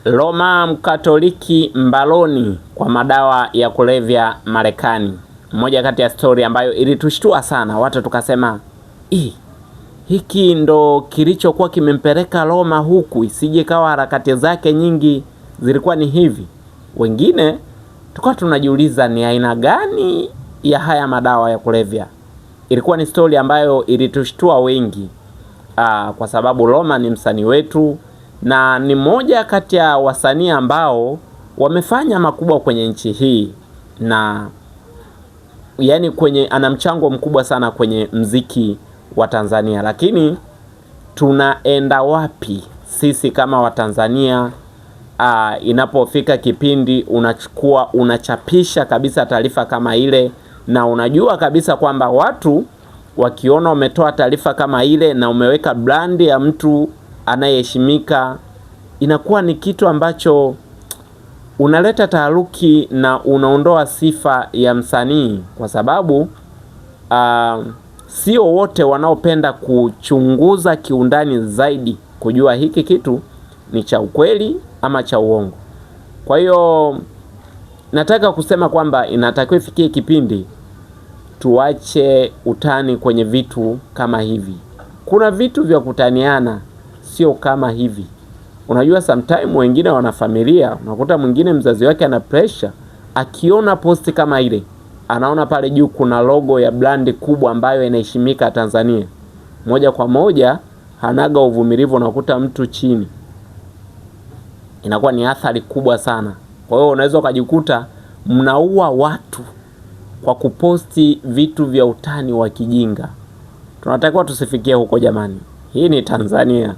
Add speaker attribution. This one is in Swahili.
Speaker 1: Roma Mkatoliki mbaloni kwa madawa ya kulevya Marekani. Moja kati ya story ambayo ilitushtua sana. Watu tukasema, hiki ndo kilichokuwa kimempeleka Roma huku, isije kawa harakati zake nyingi zilikuwa ni hivi. Wengine tulikuwa tunajiuliza ni aina gani ya haya madawa ya kulevya. Ilikuwa ni story ambayo ilitushtua wengi. Kwa sababu Roma ni msanii wetu na ni moja kati ya wasanii ambao wamefanya makubwa kwenye nchi hii, na yani ana mchango mkubwa sana kwenye mziki wa Tanzania. Lakini tunaenda wapi sisi kama Watanzania inapofika kipindi unachapisha kabisa taarifa kama ile, na unajua kabisa kwamba watu wakiona umetoa taarifa kama ile na umeweka brand ya mtu anayeheshimika, inakuwa ni kitu ambacho unaleta taharuki na unaondoa sifa ya msanii, kwa sababu sio wote wanaopenda kuchunguza kiundani zaidi kujua hiki kitu ni cha ukweli ama cha uongo. Kwa hiyo nataka kusema kwamba inatakiwa ifikie kipindi tuache utani kwenye vitu kama hivi. Kuna vitu vya kutaniana, sio kama hivi. Unajua sometime wengine wana familia, unakuta mwingine mzazi wake ana pressure, akiona posti kama ile, anaona pale juu kuna logo ya brand kubwa ambayo inaheshimika Tanzania, moja kwa moja hanaga uvumilivu, unakuta mtu chini. Inakuwa ni athari kubwa sana. Kwa hiyo unaweza ukajikuta mnaua watu kwa kuposti vitu vya utani wa kijinga. Tunatakiwa tusifikie huko jamani. Hii ni Tanzania.